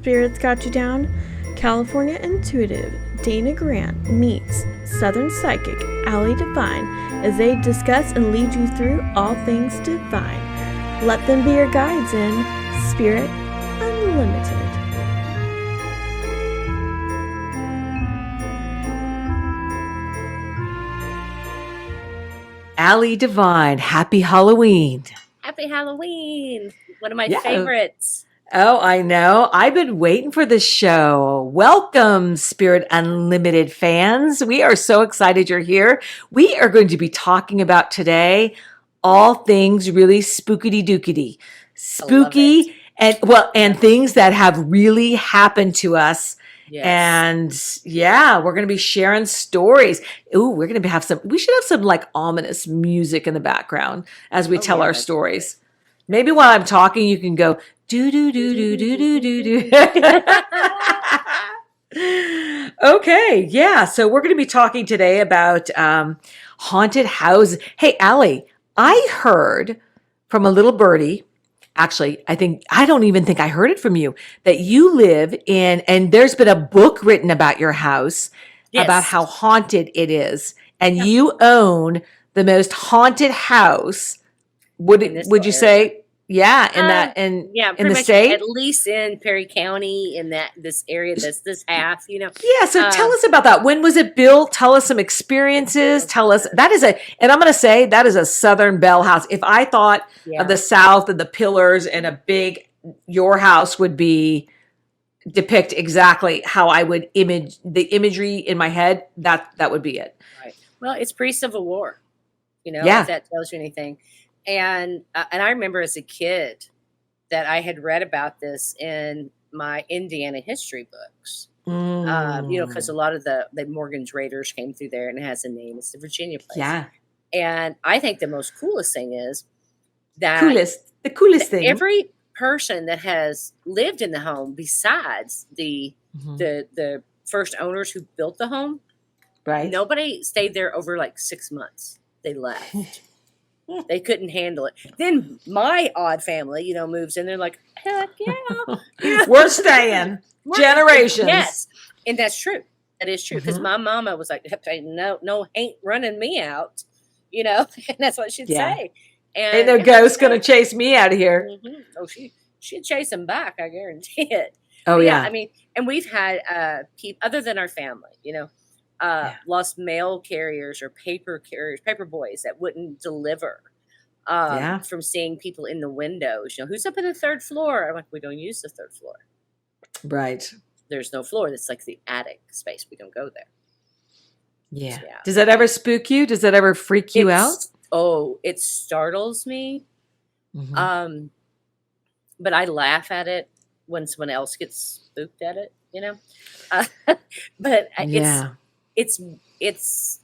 Spirits Got You Down, California intuitive Dana Grant meets Southern psychic Allie Divine as they discuss and lead you through all things divine. Let them be your guides in Spirit Unlimited. Allie Divine, happy Halloween. Happy Halloween. One of my favorites. Oh, I know. I've been waiting for this show. Welcome, Spirit Unlimited fans. We are so excited you're here. We are going to be talking about today all things really spookity dookity. Spooky and things that have really happened to us. Yes. And yeah, we're going to be sharing stories. Ooh, we should have some like ominous music in the background as we tell our stories. Maybe while I'm talking, you can go do do do do do do do do. Okay, yeah. So we're going to be talking today about haunted houses. Hey, Allie, I heard from a little birdie. Actually, I don't even think I heard it from you, that you live in, and there's been a book written about your house, about how haunted it is. And you own the most haunted house. Would you say? Yeah. In the state, at least in Perry County, in this area, this half, Yeah. So tell us about that. When was it built? Tell us some experiences. Tell us and I'm going to say that is a Southern Belle house. If I thought of the South and the pillars and your house would depict exactly how I would image the imagery in my head, that would be it. Right. Well, it's pre-Civil War, if that tells you anything. And I remember as a kid that I had read about this in my Indiana history books. Because a lot of the Morgan's Raiders came through there, and it has a name. It's the Virginia place. Yeah. And I think the most coolest thing is that the coolest thing. Every person that has lived in the home, besides the first owners who built the home, right? Nobody stayed there over like 6 months. They left. They couldn't handle it. Then my odd family, moves in. They're like, heck yeah. We're staying. Generations. Yes. And that's true. That is true. Because my mama was like, no, ain't running me out. And that's what she'd say. And ain't no ghost going to chase me out of here. Mm-hmm. Oh, she'd chase him back. I guarantee it. Oh, yeah. I mean, and we've had people, other than our family, lost mail carriers or paper boys that wouldn't deliver from seeing people in the windows. Who's up in the third floor? I'm like, we don't use the third floor. Right. There's no floor. That's like the attic space. We don't go there. Yeah. So, does that ever spook you? Does that ever freak you out? Oh, it startles me. Mm-hmm. But I laugh at it when someone else gets spooked at it, but it's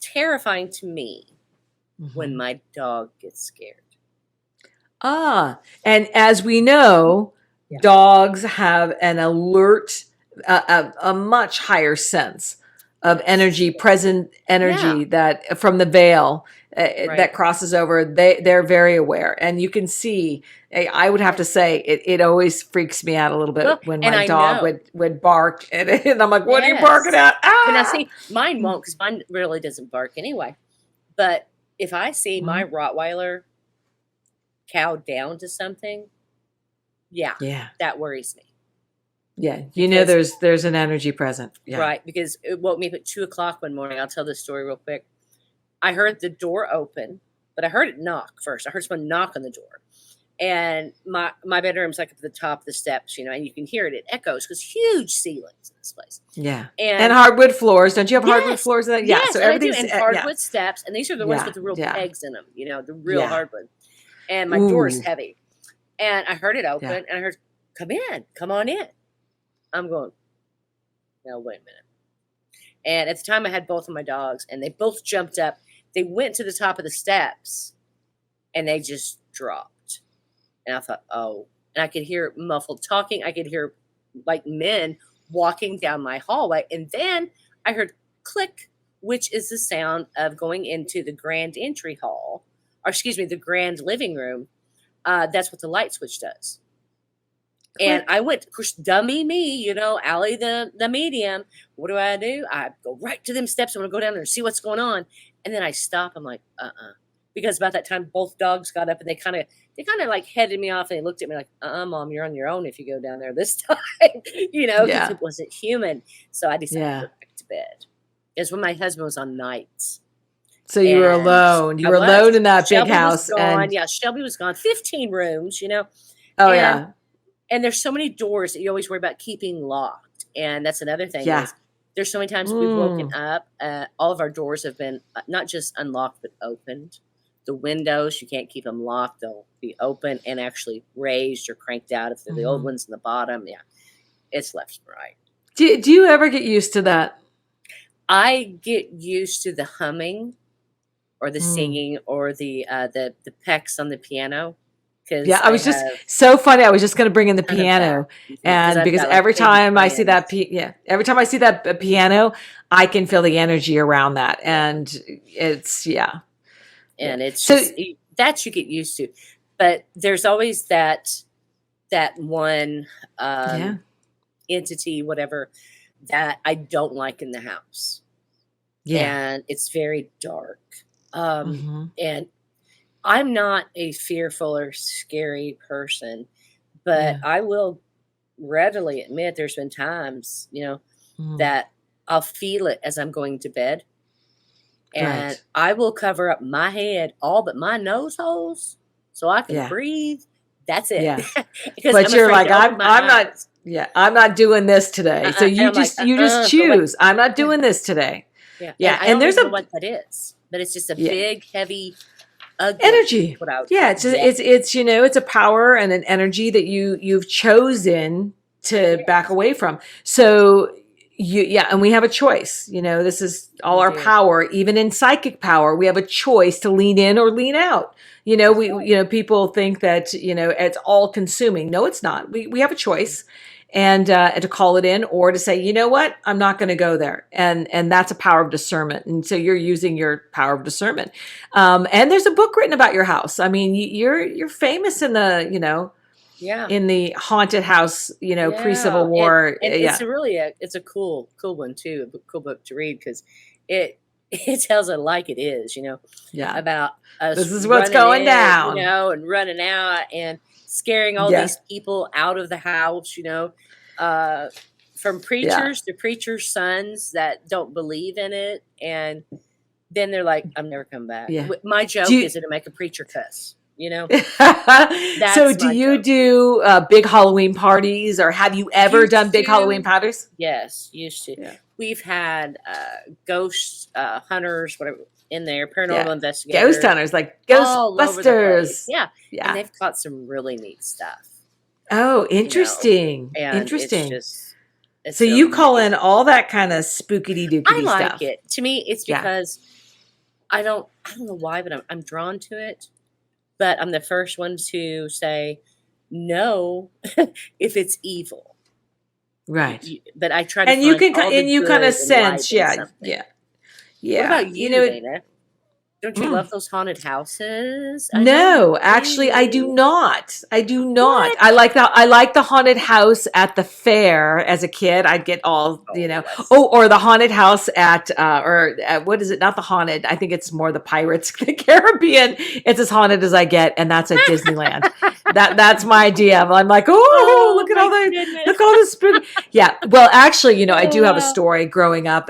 terrifying to me when my dog gets scared. And as we know, dogs have an alert, a much higher sense of energy, present energy that from the veil that crosses over. They're very aware, and you can see. I would have to say it always freaks me out a little bit when my dog would bark, and I'm like, "What are you barking at?" But now, see, mine won't, because mine really doesn't bark anyway. But if I see my Rottweiler cow down to something, that worries me. Yeah, there's an energy present. Yeah. Right, because it woke me up at 2:00 one morning. I'll tell this story real quick. I heard the door open, but I heard it knock first. I heard someone knock on the door. And my bedroom's like up at the top of the steps, and you can hear it. It echoes because huge ceilings in this place. Yeah. And hardwood floors. Don't you have hardwood floors? Yeah. Yes, so everything's and hardwood steps. And these are the ones with the real pegs in them, the real hardwood. And my door is heavy. And I heard it open and I heard, come on in. I'm going, now wait a minute. And at the time I had both of my dogs, and they both jumped up. They went to the top of the steps and they just dropped. And I thought, oh, and I could hear muffled talking. I could hear like men walking down my hallway. And then I heard click, which is the sound of going into the grand entry hall, or excuse me, the grand living room. That's what the light switch does. And I went, of course, dummy me, Allie, the medium. What do? I go right to them steps. I'm going to go down there and see what's going on. And then I stop. I'm like, because about that time, both dogs got up and they kind of like headed me off. And they looked at me like, Mom, you're on your own if you go down there this time, because it wasn't human. So I decided to go back to bed. It's when my husband was on nights. So you were alone. You were alone in that big house. And Shelby was gone. 15 rooms, Oh, yeah. And there's so many doors that you always worry about keeping locked. And that's another thing. Yeah. There's so many times we've woken up. All of our doors have been not just unlocked, but opened. The windows, you can't keep them locked. They'll be open and actually raised or cranked out if they're the old ones in the bottom. Yeah. It's left and right. Do you ever get used to that? I get used to the humming or the singing or the pecks on the piano. Yeah, I was just so funny. I was just going to bring in the piano, and because every time I see that, every time I see that piano, I can feel the energy around that, and it's and it's so just, that you get used to, but there's always that one entity, whatever, that I don't like in the house, and it's very dark, and I'm not a fearful or scary person, but I will readily admit there's been times, that I'll feel it as I'm going to bed. And I will cover up my head, all but my nose holes, so I can breathe. That's it. Yeah. But you're like, I'm not doing this today. So you just choose. I'm not doing this today. Yeah. And there's what that is, but it's just a big, heavy energy. It's a power and an energy that you've chosen to back away from. So and we have a choice. This is all our power. Even in psychic power, we have a choice to lean in or lean out. People think that it's all consuming. No, it's not. We have a choice. And to call it in, or to say, you know what, I'm not going to go there, and that's a power of discernment. And so you're using your power of discernment. And there's a book written about your house. I mean, you're famous in the in the haunted house, pre-Civil War. And it's a cool one too, a cool book to read, because it tells it like it is, about us. This is what's going down, and running out and scaring all these people out of the house, from preachers to preachers' sons that don't believe in it. And then they're like, I'm never coming back. Yeah. My joke is to make a preacher cuss, So do you do big Halloween parties, or have you ever done big Halloween parties? Yes, used to. Yeah. We've had ghost hunters, whatever, in there, paranormal investigators. Ghost hunters, like Ghostbusters. Yeah. And they've caught some really neat stuff. Oh, interesting. Interesting. It's so you call in all that kind of spookity dookity stuff. I like it. To me, it's because I don't know why, but I'm drawn to it. But I'm the first one to say no if it's evil. Right. But I try to and you kind of sense, yeah. What about you, Dana? Don't you love those haunted houses? No, actually, I do not. What? I like the haunted house at the fair as a kid. I'd get all, or the haunted house at what is it? Not the haunted. I think it's more the Pirates of the Caribbean. It's as haunted as I get, and that's at Disneyland. That's my idea. I'm like, look at all the spooky. Yeah. Well, actually, I do have a story growing up.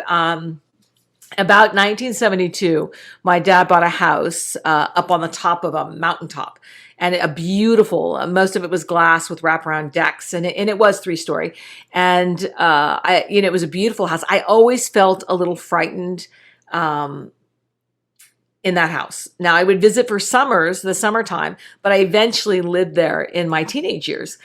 About 1972, my dad bought a house up on the top of a mountaintop, and a beautiful, most of it was glass with wraparound decks, and it was 3-story. And it was a beautiful house. I always felt a little frightened in that house. Now, I would visit for the summertime, but I eventually lived there in my teenage years.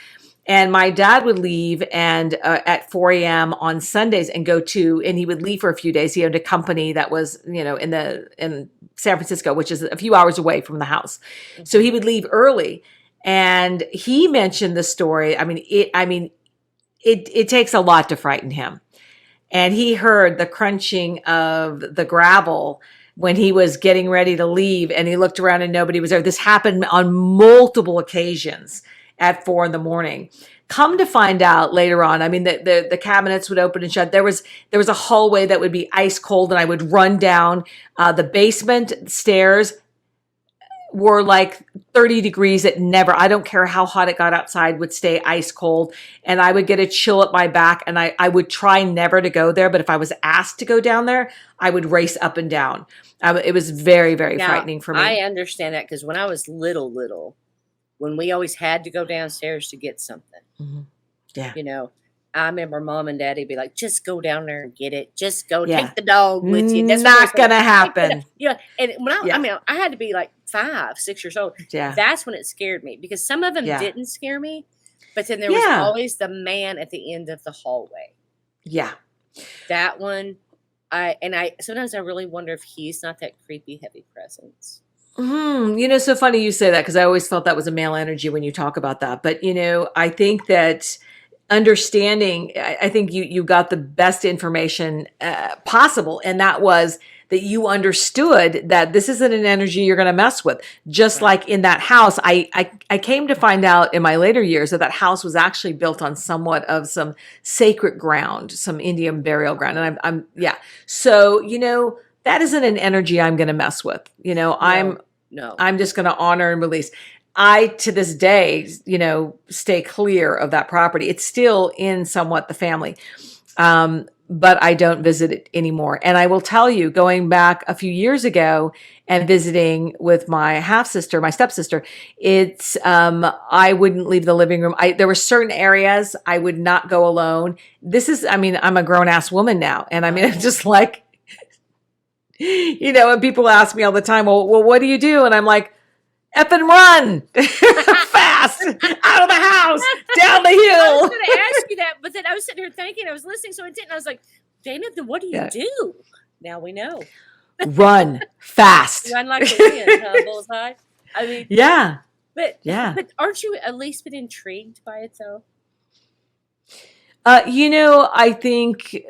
And my dad would leave and at 4 a.m. on Sundays and and he would leave for a few days. He owned a company that was, in San Francisco, which is a few hours away from the house. So he would leave early, and he mentioned the story. It takes a lot to frighten him. And he heard the crunching of the gravel when he was getting ready to leave, and he looked around and nobody was there. This happened on multiple occasions at 4 a.m. Come to find out later on, I mean, the cabinets would open and shut. There was a hallway that would be ice cold, and I would run down the basement stairs were like 30 degrees. I don't care how hot it got outside, would stay ice cold. And I would get a chill at my back, and I would try never to go there. But if I was asked to go down there, I would race up and down. It was very, very frightening for me. I understand that because when I was little, when we always had to go downstairs to get something, yeah, I remember Mom and Daddy be like, "Just go down there and get it. Just go take the dog with you." That's not gonna happen. Yeah, and when I mean, I had to be like 5, 6 years old. Yeah, that's when it scared me because some of them didn't scare me, but then there was always the man at the end of the hallway. Yeah, that one. I sometimes I really wonder if he's not that creepy, heavy presence. So funny you say that because I always felt that was a male energy when you talk about that. But I think that understanding, I think you got the best information possible, and that was that you understood that this isn't an energy you're going to mess with. Just like in that house, I came to find out in my later years that house was actually built on somewhat of some sacred ground, some Indian burial ground, and I'm So that isn't an energy I'm going to mess with. I'm just going to honor and release. I, to this day, stay clear of that property. It's still in somewhat the family, but I don't visit it anymore. And I will tell you, going back a few years ago and visiting with my half-sister, my stepsister, it's, I wouldn't leave the living room. There were certain areas I would not go alone. I'm a grown-ass woman now. And it's just like, and people ask me all the time, well, what do you do? And I'm like, F and run fast out of the house, down the hill. I was going to ask you that, but then I was sitting here thinking, I was listening so intently, I was like, Dana, then what do you do? Now we know. Run fast. Run like the wind, huh, Bullseye? Yeah. But aren't you at least been intrigued by it though? I think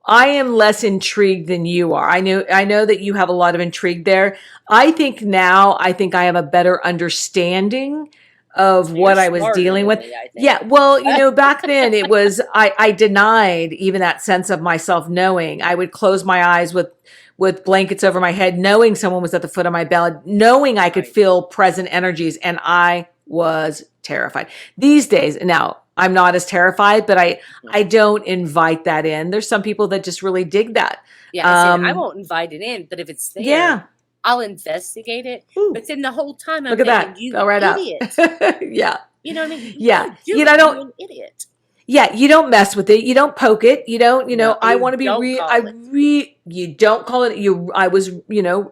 I am less intrigued than you are. I know that you have a lot of intrigue there. I think I have a better understanding of what I was dealing with. Yeah. Well, back then it was, I denied even that sense of myself knowing. I would close my eyes with blankets over my head, knowing someone was at the foot of my bed, knowing I could feel present energies. And I was terrified. These days, now, I'm not as terrified, but I don't invite that in. There's some people that just really dig that. Yeah, I won't invite it in, but if it's there, I'll investigate it. Ooh. But then the whole time I'm thinking, that. You right idiot. Yeah. You know what I mean? Yeah. You're an idiot. Yeah, you don't mess with it. You don't poke it. You don't, I want to be real. You don't call it. I was,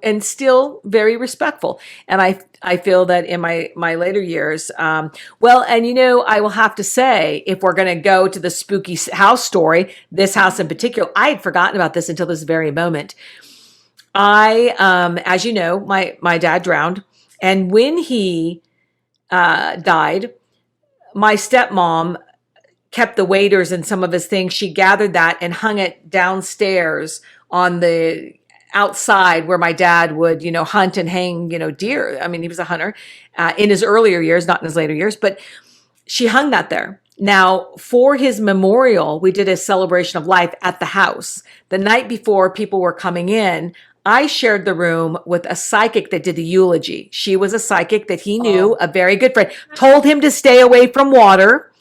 and still very respectful. And I feel that in my later years, I will have to say, if we're going to go to the spooky house story, this house in particular, I had forgotten about this until this very moment. As you know, my dad drowned, and when he died, my stepmom kept the waiters and some of his things. She gathered that and hung it downstairs on the outside where my dad would, hunt and hang, deer. He was a hunter in his earlier years, not in his later years, but she hung that there. Now, for his memorial, we did a celebration of life at the house. The night before people were coming in, I shared the room with a psychic that did the eulogy. She was a psychic that he knew, a very good friend, told him to stay away from water.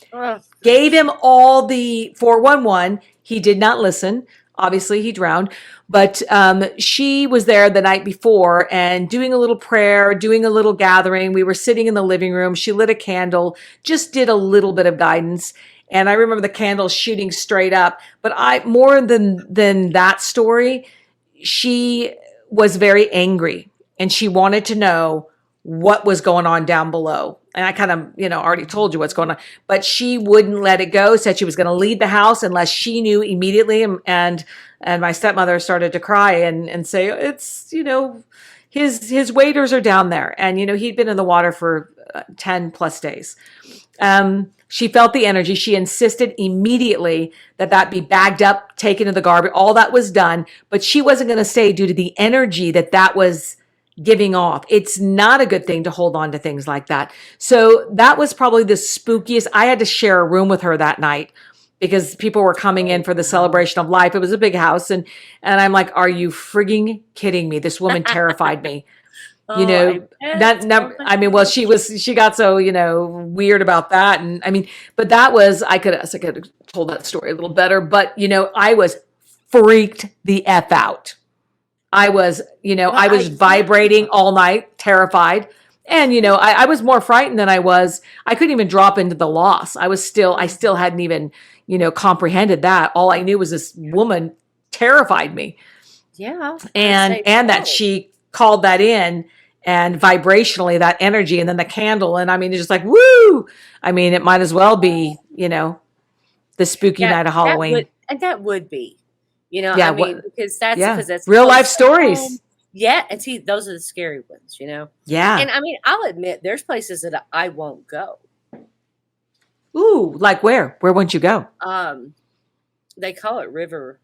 Gave him all the 411. He did not listen. Obviously, he drowned. But she was there the night before and doing a little prayer, doing a little gathering. We were sitting in the living room. She lit a candle, just did a little bit of guidance. And I remember the candle shooting straight up. But more than that story, she was very angry. And she wanted to know what was going on down below. And I kind of, already told you what's going on, but she wouldn't let it go, said she was going to leave the house unless she knew immediately. And my stepmother started to cry and say, it's, his waiters are down there. And, he'd been in the water for 10 plus days. She felt the energy. She insisted immediately that be bagged up, taken to the garbage. All that was done, but she wasn't going to stay due to the energy that was giving off. It's not a good thing to hold on to things like that. So that was probably the spookiest. I had to share a room with her that night because people were coming in for the celebration of life. It was a big house. And I'm like, are you frigging kidding me? This woman terrified me. You know, she got so, weird about that. And I mean, but that was, I could have told that story a little better, but I was freaked the F out. I was, I was vibrating all night, terrified. And, I was more frightened than I couldn't even drop into the loss. I still hadn't even, comprehended that. All I knew was this woman terrified me. Yeah. And that she called that in, and vibrationally that energy, and then the candle. And I mean, it's just like, woo. I mean, it might as well be, the spooky night of Halloween. That would be, because that's real life stories. Yeah. And see, those are the scary ones, Yeah. And I mean, I'll admit there's places that I won't go. Ooh, like where? Where won't you go? They call it River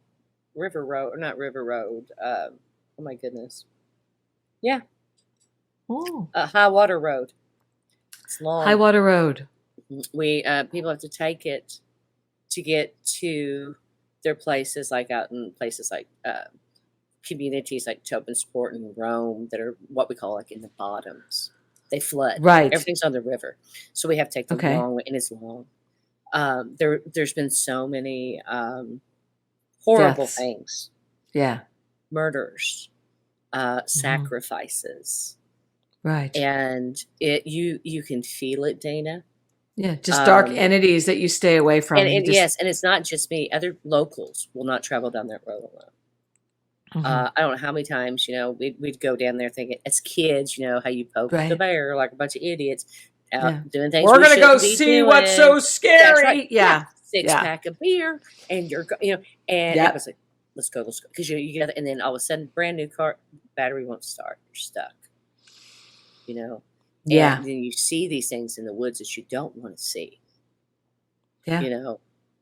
Road, or not River Road. Oh my goodness. Yeah. Oh. High Water Road. It's long. High Water Road. We people have to take it to get to their places, like out in places like communities like Tobinsport and Rome that are what we call like in the bottoms. They flood. Right. Everything's on the river. So we have to take the long way, and it's long. There's been so many horrible things. Yeah. Murders, sacrifices. Right. And you can feel it, Dana. Yeah, just dark entities that you stay away from. Yes, and it's not just me. Other locals will not travel down that road alone. I don't know how many times, we'd go down there thinking, as kids, how you poke the bear like a bunch of idiots out doing things. We're going to go see what's so scary. That's right. Yeah. Six-pack of beer, and you're, and it was like, let's go. Because you get, and then all of a sudden, brand new car, battery won't start. You're stuck. Yeah. And then you see these things in the woods that you don't want to see. Yeah.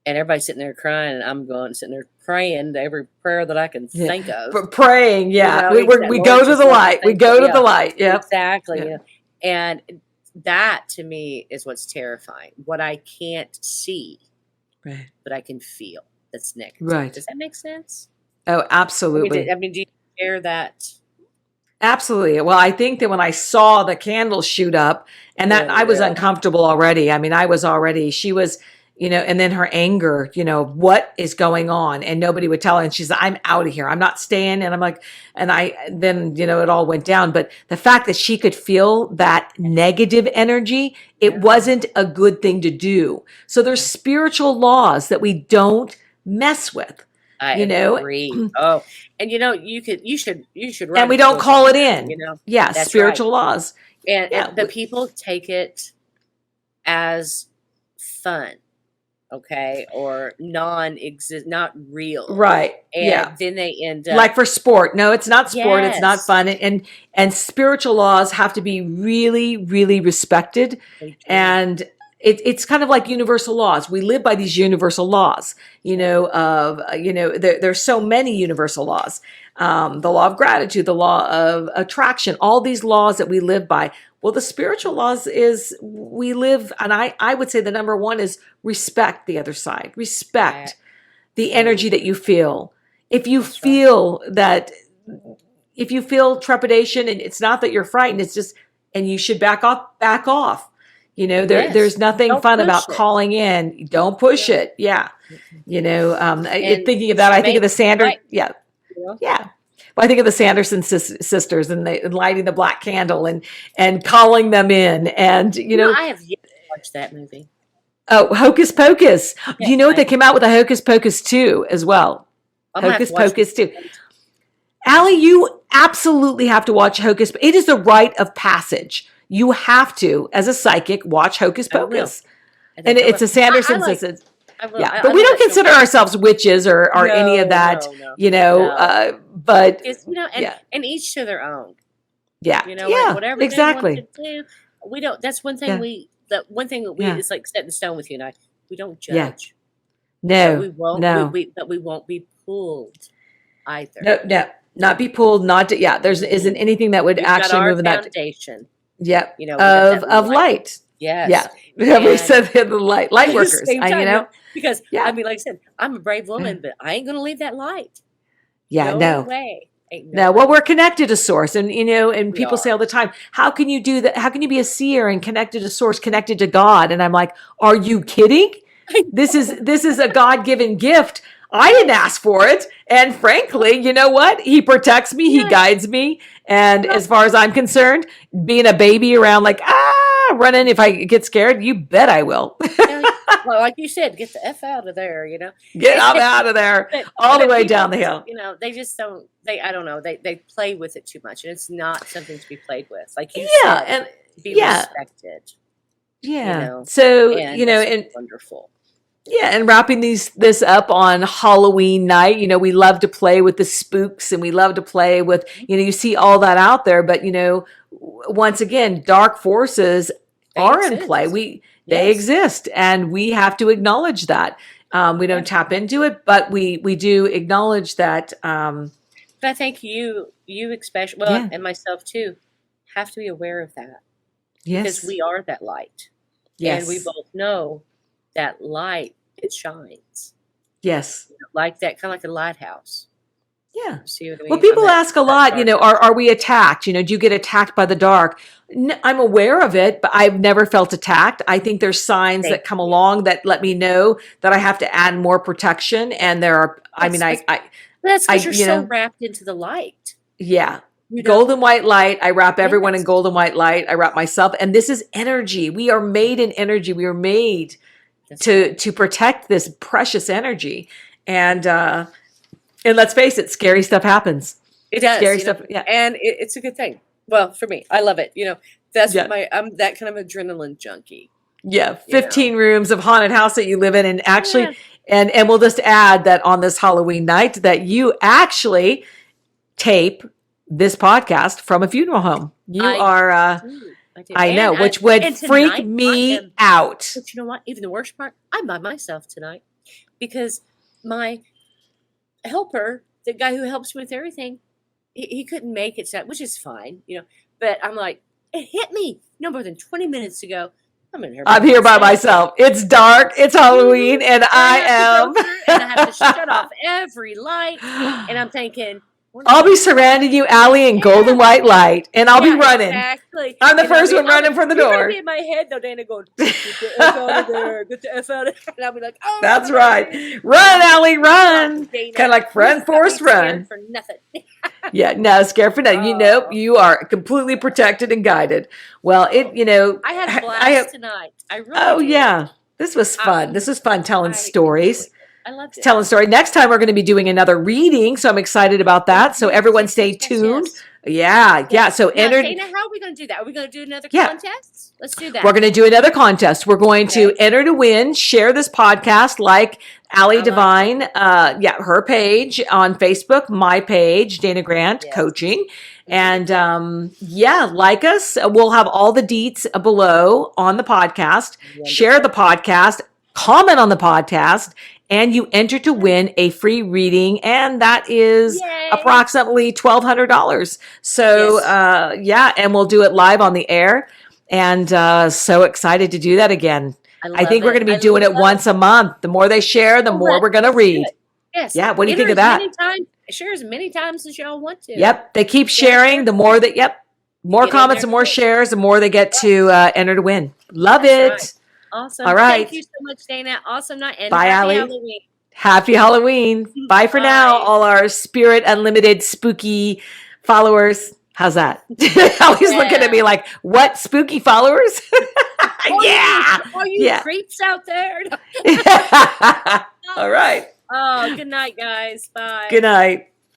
And everybody's sitting there crying, and I'm sitting there praying to every prayer that I can think of. But praying, yeah. We go to the light. We go to the light. Yep. Exactly. Yeah. And that to me is what's terrifying. What I can't see, but I can feel. That's negative. Right. Does that make sense? Oh, absolutely. Do you share that? Absolutely. Well, I think that when I saw the candle shoot up, and that I was uncomfortable already. I mean, she was, and then her anger, what is going on? And nobody would tell her. And she's like, I'm out of here. I'm not staying. And I'm like, then, it all went down. But the fact that she could feel that negative energy, it wasn't a good thing to do. So there's spiritual laws that we don't mess with. I agree. Oh, and you should write. And we don't call it in. Yeah, that's spiritual laws. And the people take it as fun, okay, or non-exist, not real, right? And then they end up like for sport. No, it's not sport. It's not fun. And spiritual laws have to be really, really respected. And it's kind of like universal laws. We live by these universal laws, there's so many universal laws. The law of gratitude, the law of attraction, all these laws that we live by. Well, the spiritual laws is we live, and I would say the number one is respect the other side. Respect the energy that you feel. If you feel trepidation, and it's not that you're frightened, it's just, and you should back off. There's nothing fun about calling in. Don't push it. Yeah. Thinking of that, I think of the Sanderson. Yeah. Yeah. Well, I think of the Sanderson sisters and lighting the black candle and calling them in. And, I have yet to watch that movie. Oh, Hocus Pocus. Do you know what they came out with a Hocus Pocus 2 as well? Hocus Pocus 2. Allie, you absolutely have to watch Hocus. It is the rite of passage. You have to, as a psychic, watch Hocus Pocus. And it's a Sanderson sisters. But we don't consider ourselves witches or any of that, but and each to their own. Yeah. Whatever exactly. They want to do, we don't. That's one thing is like set in stone with you and I. We don't judge. No, but we won't. No. But we won't be pulled either. No. Not be pulled, not to, yeah, there's isn't anything that would We've actually got our move in that. foundation. Yep. You know, Of light. Yes. Yeah. We said the light workers. Time, because yeah. like I said, I'm a brave woman, but I ain't going to leave that light. Yeah. No way. No, well, we're connected to source, and and people say all the time, how can you do that? How can you be a seer and connected to source, connected to God? And I'm like, are you kidding? This is a God-given gift. I didn't ask for it. And frankly, you know what? He protects me. He guides me. And as far as I'm concerned, being a baby around like, running, if I get scared, you bet I will. Well, like you said, get the F out of there, Get out of there, all the way down the hill. They just don't, I don't know, they play with it too much, and it's not something to be played with. Like you said, and be respected. Yeah. So, and wonderful. Yeah, and wrapping this up on Halloween night, we love to play with the spooks, and we love to play with, you see all that out there, but once again, dark forces are in play. They exist, and we have to acknowledge that. We don't tap into it, but we do acknowledge that. But I think you especially, and myself too, have to be aware of that. Yes. Because we are that light. Yes. And we both know that light, it shines. Yes. Like that, kind of like a lighthouse. Yeah. See what I mean? Well, people ask a lot, are we attacked? Do you get attacked by the dark? I'm aware of it, but I've never felt attacked. I think there's signs that come along that let me know that I have to add more protection. And there are, that's because you're so wrapped into the light. Yeah. Golden white light. I wrap everyone in golden white light. I wrap myself. And this is energy. We are made in energy. We are made to protect this precious energy. And let's face it, scary stuff happens. It does. Scary stuff. Yeah. And it's a good thing. Well, for me, I love it. That's I'm that kind of adrenaline junkie. Yeah. 15 rooms of haunted house that you live in. And actually, and we'll just add that on this Halloween night that you actually tape this podcast from a funeral home. I know, which would freak me out. But you know what? Even the worst part, I'm by myself tonight because my helper, the guy who helps with everything, he couldn't make it, which is fine, But I'm like, it hit me no more than 20 minutes ago. I'm here by myself. It's dark. It's Halloween, and I am. And I have to shut off every light, and I'm thinking, I'll be surrounding you, Allie, in golden white light, and I'll be running. Exactly. I'm the first one running from the door. In my head, though, Dana going, get the F out of there, get the F out of there. And I'll be like, oh. That's right. Run, Allie, run. Kind of like friend force run. For nothing. Yeah, no, scared for nothing. You are completely protected and guided. Well, I had a blast tonight. I really did. Yeah. This was fun. This was fun telling stories. I loved it. Telling a story. Next time we're going to be doing another reading, so I'm excited about that. So everyone stay tuned. Yeah. So Dana, how are we going to do that? Are we going to do another contest? Let's do that. We're going to do another contest. We're going to enter to win, share this podcast like Allie Divine, her page on Facebook, my page, Dana Grant Coaching. And like us. We'll have all the deets below on the podcast. Wonderful. Share the podcast, comment on the podcast, and you enter to win a free reading, and that is approximately $1,200. So, and we'll do it live on the air, and so excited to do that again. I think we're going to be doing it once a month. The more they share, the more we're going to read. Yes. Yeah, what do you think of that? Share as many times as y'all want to. Yep, they keep sharing. The more that, more comments and more shares, the more they get to enter to win. Love it. Right. Awesome. All right. Thank you so much, Dana. Awesome night. And bye, happy Allie. Halloween. Happy Halloween. Bye for now, all our Spirit Unlimited spooky followers. How's that? Allie's looking at me like, what, spooky followers? Are you creeps out there? All right. Oh, good night, guys. Bye. Good night.